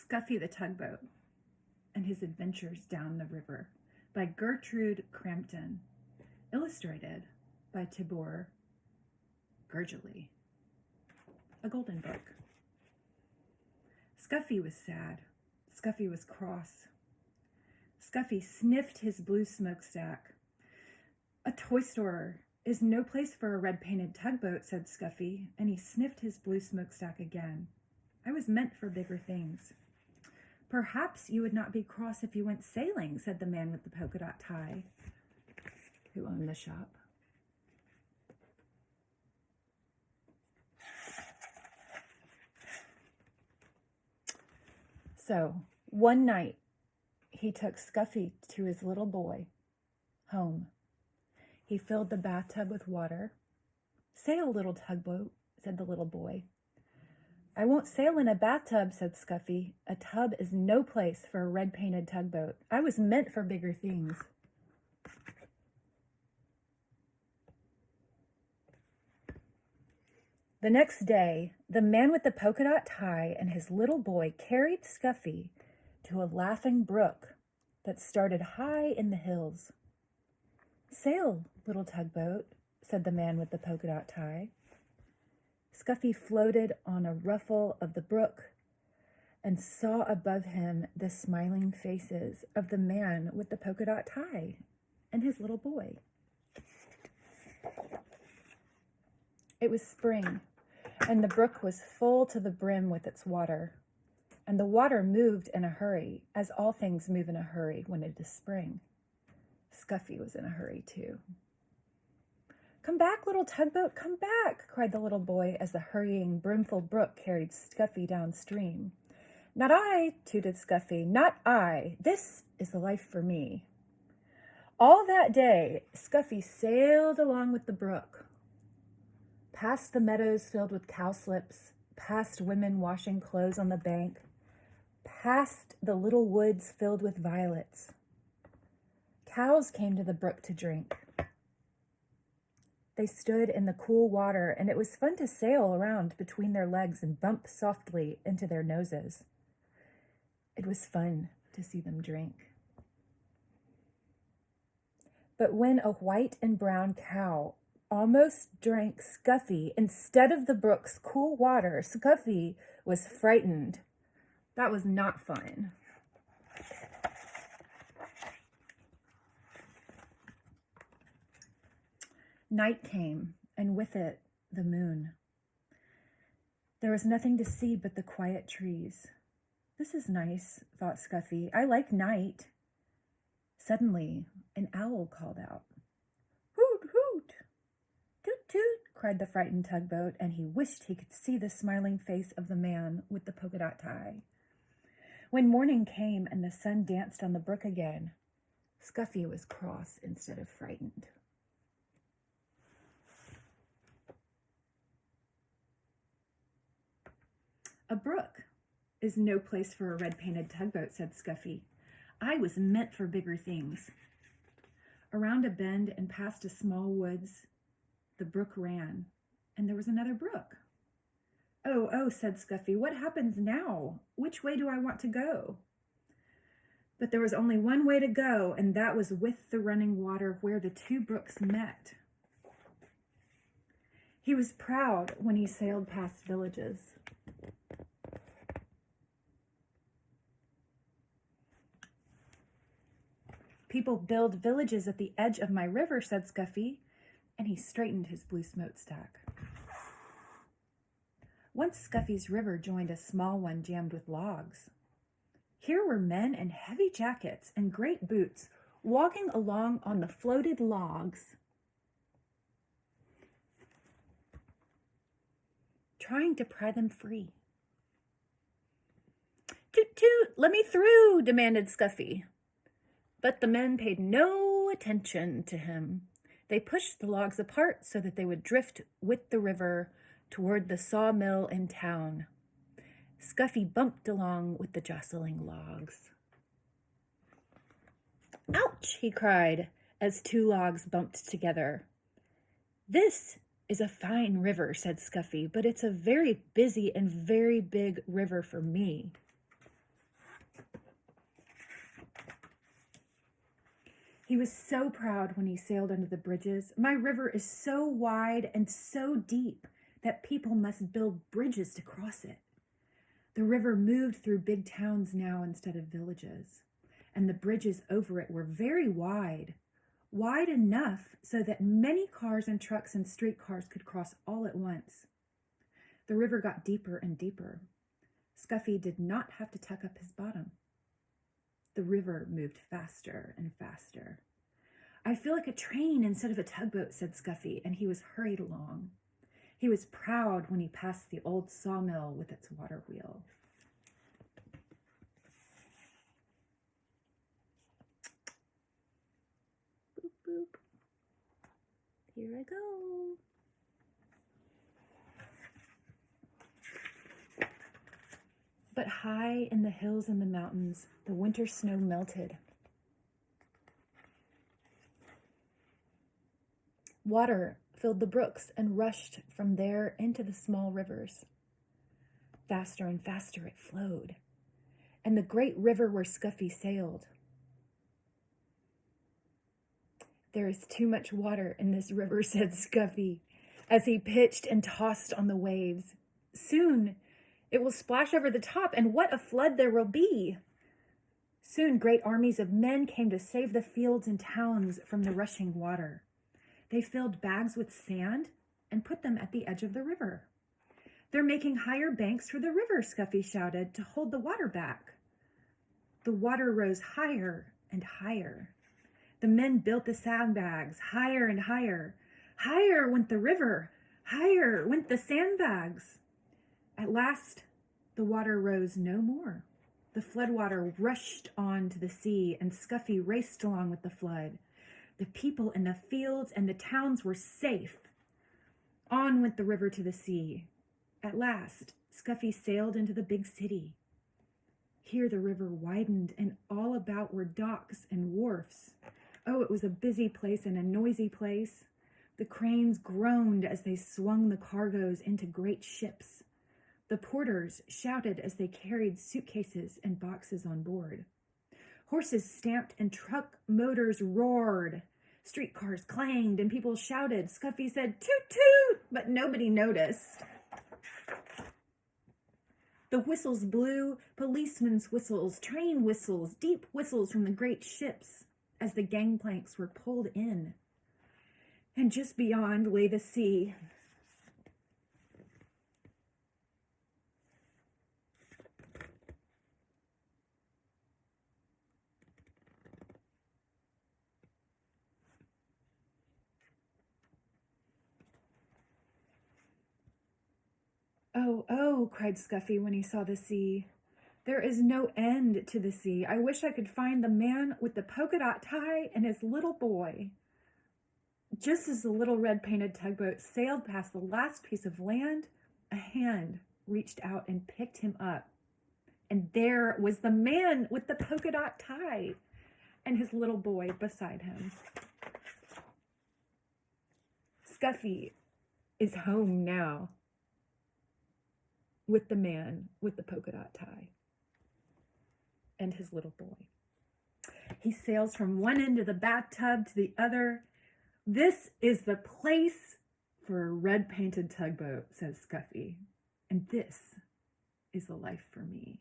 Scuffy the Tugboat and His Adventures Down the River by Gertrude Crampton, illustrated by Tibor Gergely. A golden book. Scuffy was sad. Scuffy was cross. Scuffy sniffed his blue smokestack. A toy store is no place for a red-painted tugboat, said Scuffy, and he sniffed his blue smokestack again. I was meant for bigger things. Perhaps you would not be cross if you went sailing, said the man with the polka dot tie, who owned the shop. So, one night, he took Scuffy to his little boy home. He filled the bathtub with water. Sail, little tugboat, said the little boy. I won't sail in a bathtub, said Scuffy. A tub is no place for a red-painted tugboat. I was meant for bigger things. The next day, the man with the polka dot tie and his little boy carried Scuffy to a laughing brook that started high in the hills. Sail, little tugboat, said the man with the polka dot tie. Scuffy floated on a ruffle of the brook and saw above him the smiling faces of the man with the polka dot tie and his little boy. It was spring, and the brook was full to the brim with its water, and the water moved in a hurry, as all things move in a hurry when it is spring. Scuffy was in a hurry too. Come back, little tugboat, come back, cried the little boy as the hurrying, brimful brook carried Scuffy downstream. Not I, tooted Scuffy, not I. This is the life for me. All that day, Scuffy sailed along with the brook, past the meadows filled with cowslips, past women washing clothes on the bank, past the little woods filled with violets. Cows came to the brook to drink. They stood in the cool water, and it was fun to sail around between their legs and bump softly into their noses. It was fun to see them drink. But when a white and brown cow almost drank Scuffy instead of the brook's cool water, Scuffy was frightened. That was not fun. Night came, and with it, the moon. There was nothing to see but the quiet trees. This is nice, thought Scuffy. I like night. Suddenly, an owl called out. Hoot, hoot! Toot, toot, cried the frightened tugboat, and he wished he could see the smiling face of the man with the polka dot tie. When morning came and the sun danced on the brook again, Scuffy was cross instead of frightened. A brook is no place for a red-painted tugboat, said Scuffy. I was meant for bigger things. Around a bend and past a small woods, the brook ran, and there was another brook. Oh, said Scuffy, what happens now? Which way do I want to go? But there was only one way to go, and that was with the running water where the two brooks met. He was proud when he sailed past villages. People build villages at the edge of my river, said Scuffy, and he straightened his blue smokestack. Once Scuffy's river joined a small one jammed with logs. Here were men in heavy jackets and great boots walking along on the floated logs, trying to pry them free. Toot, toot, let me through, demanded Scuffy. But the men paid no attention to him. They pushed the logs apart so that they would drift with the river toward the sawmill in town. Scuffy bumped along with the jostling logs. Ouch, he cried as two logs bumped together. This is a fine river, said Scuffy, but it's a very busy and very big river for me. He was so proud when he sailed under the bridges. My river is so wide and so deep that people must build bridges to cross it. The river moved through big towns now instead of villages, and the bridges over it were very wide, wide enough so that many cars and trucks and streetcars could cross all at once. The river got deeper and deeper. Scuffy did not have to tuck up his bottom. The river moved faster and faster. I feel like a train instead of a tugboat, said Scuffy, and he was hurried along. He was proud when he passed the old sawmill with its water wheel. Boop, boop. Here I go. But high in the hills and the mountains, the winter snow melted. Water filled the brooks and rushed from there into the small rivers. Faster and faster it flowed, and the great river where Scuffy sailed. There is too much water in this river, said Scuffy, as he pitched and tossed on the waves. Soon it will splash over the top, and what a flood there will be! Soon great armies of men came to save the fields and towns from the rushing water. They filled bags with sand and put them at the edge of the river. They're making higher banks for the river, Scuffy shouted, to hold the water back. The water rose higher and higher. The men built the sandbags higher and higher. Higher went the river. Higher went the sandbags. At last, the water rose no more. The floodwater rushed on to the sea, and Scuffy raced along with the flood. The people in the fields and the towns were safe. On went the river to the sea. At last, Scuffy sailed into the big city. Here the river widened, and all about were docks and wharfs. Oh, it was a busy place and a noisy place. The cranes groaned as they swung the cargoes into great ships. The porters shouted as they carried suitcases and boxes on board. Horses stamped and truck motors roared. Streetcars clanged and people shouted. Scuffy said, toot toot, but nobody noticed. The whistles blew, policemen's whistles, train whistles, deep whistles from the great ships as the gangplanks were pulled in. And just beyond lay the sea. Oh, oh, cried Scuffy when he saw the sea. There is no end to the sea. I wish I could find the man with the polka dot tie and his little boy. Just as the little red-painted tugboat sailed past the last piece of land, a hand reached out and picked him up. And there was the man with the polka dot tie and his little boy beside him. Scuffy is home now with the man with the polka dot tie and his little boy. He sails from one end of the bathtub to the other. This is the place for a red-painted tugboat, says Scuffy, and this is the life for me.